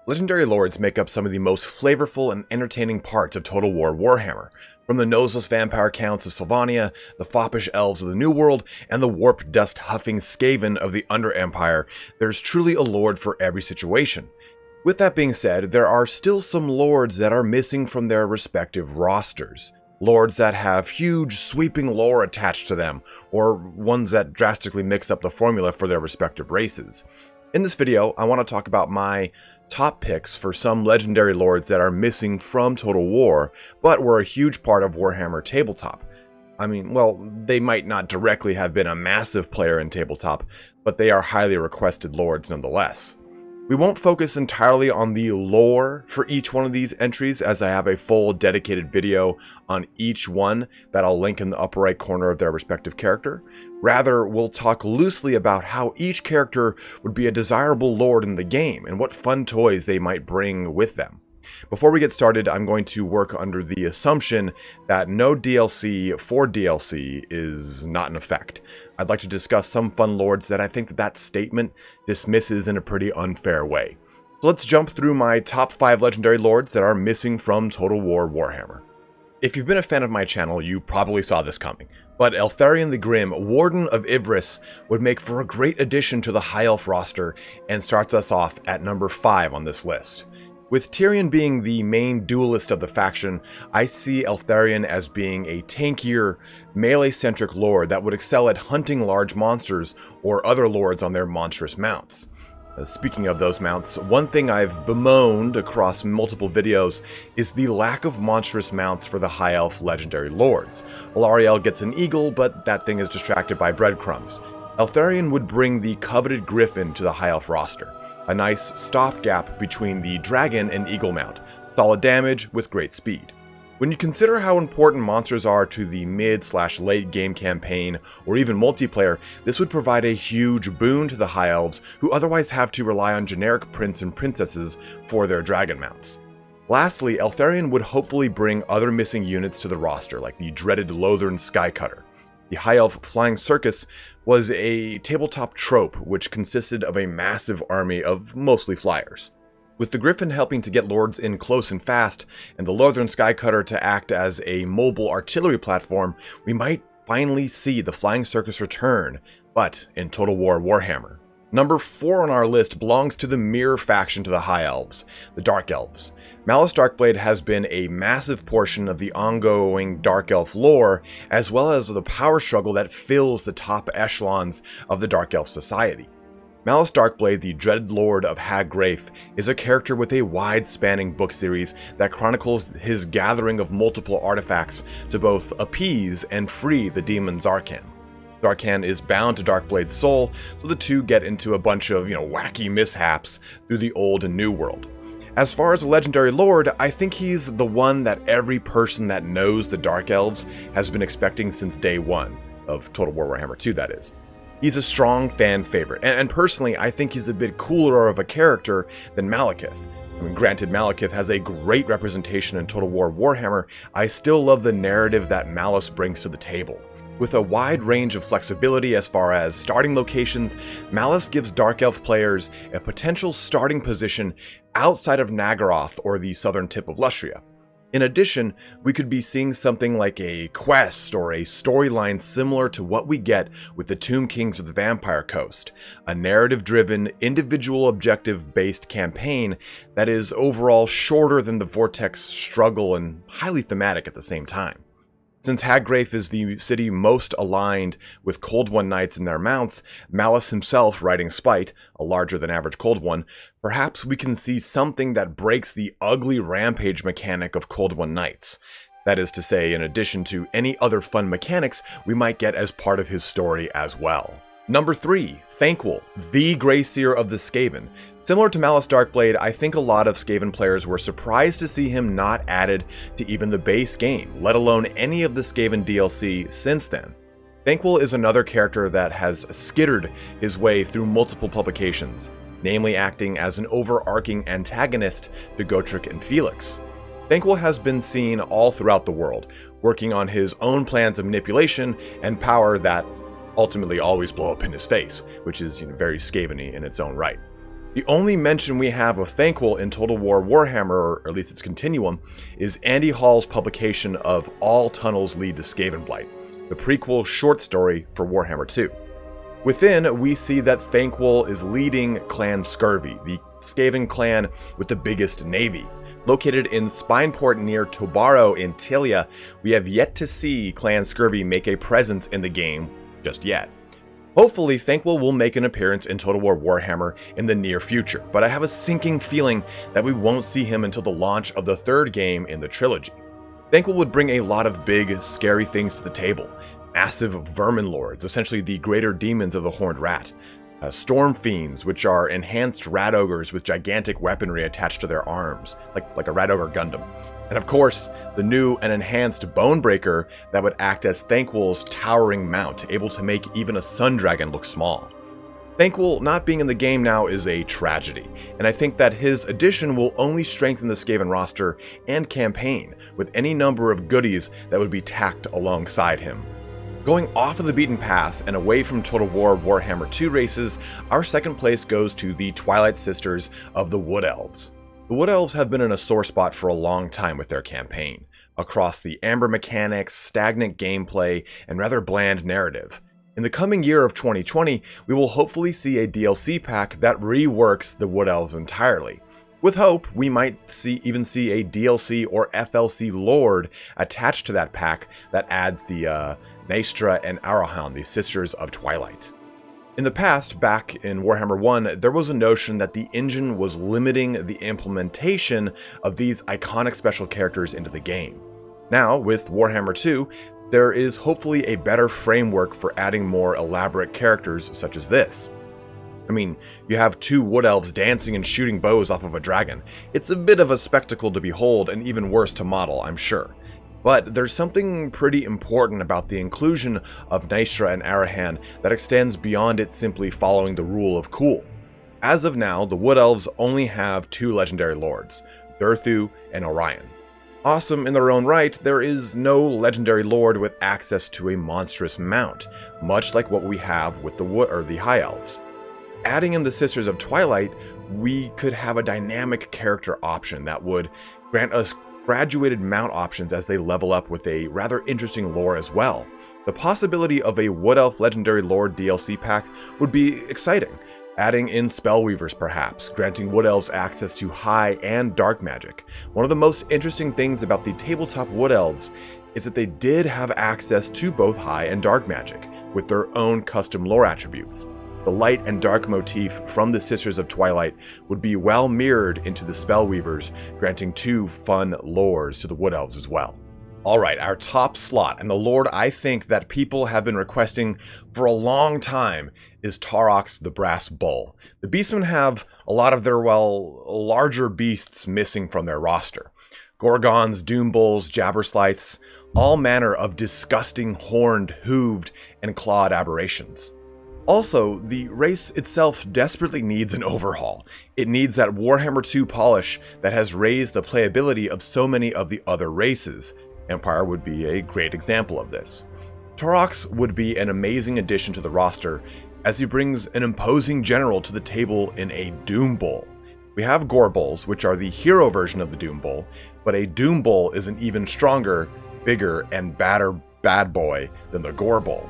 Legendary Lords make up some of the most flavorful and entertaining parts of Total War Warhammer. From the noseless vampire counts of Sylvania, the foppish elves of the New World, and the warp dust huffing Skaven of the Under Empire, there's truly a lord for every situation. With that being said, there are still some lords that are missing from their respective rosters. Lords that have huge, sweeping lore attached to them, or ones that drastically mix up the formula for their respective races. In this video, I want to talk about my top picks for some legendary lords that are missing from Total War, but were a huge part of Warhammer Tabletop. I mean, well, they might not directly have been a massive player in Tabletop, but they are highly requested lords nonetheless. We won't focus entirely on the lore for each one of these entries, as I have a full dedicated video on each one that I'll link in the upper right corner of their respective character. Rather, we'll talk loosely about how each character would be a desirable lord in the game and what fun toys they might bring with them. Before we get started, I'm going to work under the assumption that no DLC for DLC is not in effect. I'd like to discuss some fun lords that I think that statement dismisses in a pretty unfair way. So let's jump through my top 5 legendary lords that are missing from Total War Warhammer. If you've been a fan of my channel, you probably saw this coming, but Therian the Grim, Warden of Ivris, would make for a great addition to the High Elf roster and starts us off at number 5 on this list. With Therian being the main duelist of the faction, I see Therian as being a tankier, melee-centric lord that would excel at hunting large monsters or other lords on their monstrous mounts. Speaking of those mounts, one thing I've bemoaned across multiple videos is the lack of monstrous mounts for the High Elf legendary lords. Alariel gets an eagle, but that thing is distracted by breadcrumbs. Therian would bring the coveted Griffin to the High Elf roster. A nice stopgap between the Dragon and Eagle mount, solid damage with great speed. When you consider how important monsters are to the mid/late game campaign or even multiplayer, this would provide a huge boon to the High Elves who otherwise have to rely on generic prince and princesses for their dragon mounts. Lastly, Therian would hopefully bring other missing units to the roster, like the dreaded Lothern Skycutter. The High Elf Flying Circus was a tabletop trope which consisted of a massive army of mostly flyers. With the Griffin helping to get lords in close and fast, and the Lothern Skycutter to act as a mobile artillery platform, we might finally see the Flying Circus return, but in Total War Warhammer. Number 4 on our list belongs to the mirror faction to the High Elves, the Dark Elves. Malice Darkblade has been a massive portion of the ongoing Dark Elf lore, as well as the power struggle that fills the top echelons of the Dark Elf society. Malice Darkblade, the dreaded lord of Haggrafe, is a character with a wide-spanning book series that chronicles his gathering of multiple artifacts to both appease and free the demon Zarkan. Zarkan is bound to Darkblade's soul, so the two get into a bunch of, wacky mishaps through the old and new world. As far as a legendary lord, I think he's the one that every person that knows the Dark Elves has been expecting since day one of Total War Warhammer 2, that is. He's a strong fan favorite, and personally, I think he's a bit cooler of a character than Malekith. I mean, granted, Malekith has a great representation in Total War Warhammer, I still love the narrative that Malice brings to the table. With a wide range of flexibility as far as starting locations, Malice gives Dark Elf players a potential starting position outside of Naggaroth or the southern tip of Lustria. In addition, we could be seeing something like a quest or a storyline similar to what we get with the Tomb Kings of the Vampire Coast, a narrative-driven, individual objective-based campaign that is overall shorter than the Vortex struggle and highly thematic at the same time. Since Haggrafe is the city most aligned with Cold One Knights and their mounts, Malice himself riding Spite, a larger than average Cold One, perhaps we can see something that breaks the ugly rampage mechanic of Cold One Knights. That is to say, in addition to any other fun mechanics we might get as part of his story as well. Number 3, Thanquol, the Greyseer of the Skaven. Similar to Malice Darkblade, I think a lot of Skaven players were surprised to see him not added to even the base game, let alone any of the Skaven DLC since then. Thanquol is another character that has skittered his way through multiple publications, namely acting as an overarching antagonist to Gotrek and Felix. Thanquol has been seen all throughout the world, working on his own plans of manipulation and power that ultimately always blow up in his face, which is very Skaven-y in its own right. The only mention we have of Thanquol in Total War Warhammer, or at least its continuum, is Andy Hall's publication of All Tunnels Lead to Skavenblight, the prequel short story for Warhammer 2. Within, we see that Thanquol is leading Clan Scurvy, the Skaven clan with the biggest navy. Located in Spineport near Tobaro in Tilia, we have yet to see Clan Scurvy make a presence in the game just yet. Hopefully, Thanquol will make an appearance in Total War Warhammer in the near future, but I have a sinking feeling that we won't see him until the launch of the third game in the trilogy. Thanquol would bring a lot of big, scary things to the table. Massive vermin lords, essentially the greater demons of the Horned Rat. Storm fiends, which are enhanced rat ogres with gigantic weaponry attached to their arms, like a rat ogre Gundam. And of course, the new and enhanced Bonebreaker that would act as Thanquol's towering mount, able to make even a sun dragon look small. Thanquol not being in the game now is a tragedy, and I think that his addition will only strengthen the Skaven roster and campaign with any number of goodies that would be tacked alongside him. Going off of the beaten path and away from Total War Warhammer 2 races, our second place goes to the Twilight Sisters of the Wood Elves. The Wood Elves have been in a sore spot for a long time with their campaign, across the amber mechanics, stagnant gameplay, and rather bland narrative. In the coming year of 2020, we will hopefully see a DLC pack that reworks the Wood Elves entirely. With hope, we might even see a DLC or FLC Lord attached to that pack that adds the Naestra and Arahan, the Sisters of Twilight. In the past, back in Warhammer 1, there was a notion that the engine was limiting the implementation of these iconic special characters into the game. Now, with Warhammer 2, there is hopefully a better framework for adding more elaborate characters such as this. I mean, you have two wood elves dancing and shooting bows off of a dragon. It's a bit of a spectacle to behold and even worse to model, I'm sure. But there's something pretty important about the inclusion of Naestra and Arahan that extends beyond it simply following the rule of cool. As of now, the Wood Elves only have two legendary lords, Durthu and Orion. Awesome in their own right, there is no legendary lord with access to a monstrous mount, much like what we have with the High Elves. Adding in the Sisters of Twilight, we could have a dynamic character option that would grant us graduated mount options as they level up with a rather interesting lore as well. The possibility of a Wood Elf Legendary Lord DLC pack would be exciting, adding in Spellweavers perhaps, granting Wood Elves access to high and dark magic. One of the most interesting things about the tabletop Wood Elves is that they did have access to both high and dark magic, with their own custom lore attributes. The light and dark motif from the Sisters of Twilight would be well mirrored into the Spellweavers, granting two fun lores to the Wood Elves as well. Alright, our top slot, and the lord I think that people have been requesting for a long time, is Tarok's the Brass Bull. The Beastmen have a lot of their, larger beasts missing from their roster. Gorgons, Doom Bulls, Jabberslyths, all manner of disgusting horned, hooved, and clawed aberrations. Also, the race itself desperately needs an overhaul. It needs that Warhammer 2 polish that has raised the playability of so many of the other races. Empire would be a great example of this. Torox would be an amazing addition to the roster, as he brings an imposing general to the table in a Doom Bull. We have Gore Bulls, which are the hero version of the Doom Bull, but a Doom Bull is an even stronger, bigger, and badder bad boy than the Gore Bull.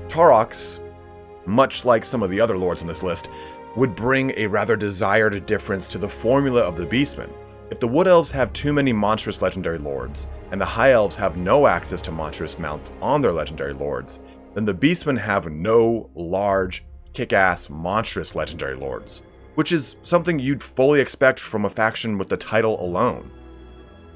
Torox, much like some of the other lords on this list, would bring a rather desired difference to the formula of the Beastmen. If the Wood Elves have too many monstrous legendary lords, and the High Elves have no access to monstrous mounts on their legendary lords, then the Beastmen have no large, kick-ass, monstrous legendary lords, which is something you'd fully expect from a faction with the title alone.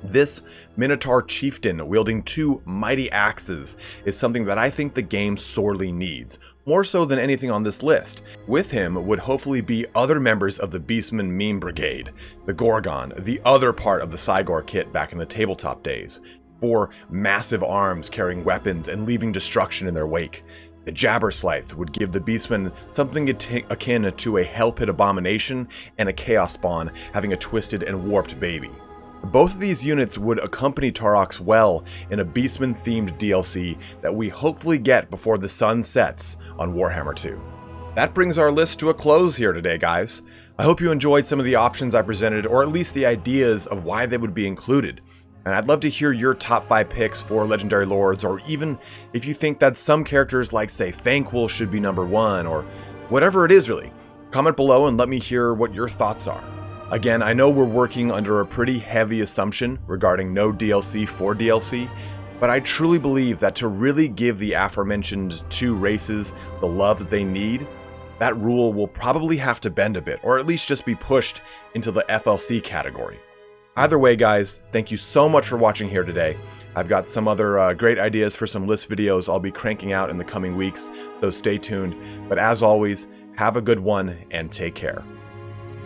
This Minotaur chieftain wielding two mighty axes is something that I think the game sorely needs, more so than anything on this list. With him would hopefully be other members of the Beastman Meme Brigade, the Gorgon, the other part of the Cygor kit back in the tabletop days, 4 massive arms carrying weapons and leaving destruction in their wake. The Jabberslyth would give the Beastman something akin to a Hell Pit Abomination and a Chaos Spawn having a twisted and warped baby. Both of these units would accompany Torox well in a Beastman-themed DLC that we hopefully get before the sun sets on Warhammer 2. That brings our list to a close here today, guys. I hope you enjoyed some of the options I presented, or at least the ideas of why they would be included. And I'd love to hear your top 5 picks for Legendary Lords, or even if you think that some characters like, say, Thankful should be number 1, or whatever it is really. Comment below and let me hear what your thoughts are. Again, I know we're working under a pretty heavy assumption regarding no DLC for DLC, but I truly believe that to really give the aforementioned 2 races the love that they need, that rule will probably have to bend a bit, or at least just be pushed into the FLC category. Either way, guys, thank you so much for watching here today. I've got some other great ideas for some list videos I'll be cranking out in the coming weeks, so stay tuned. But as always, have a good one and take care.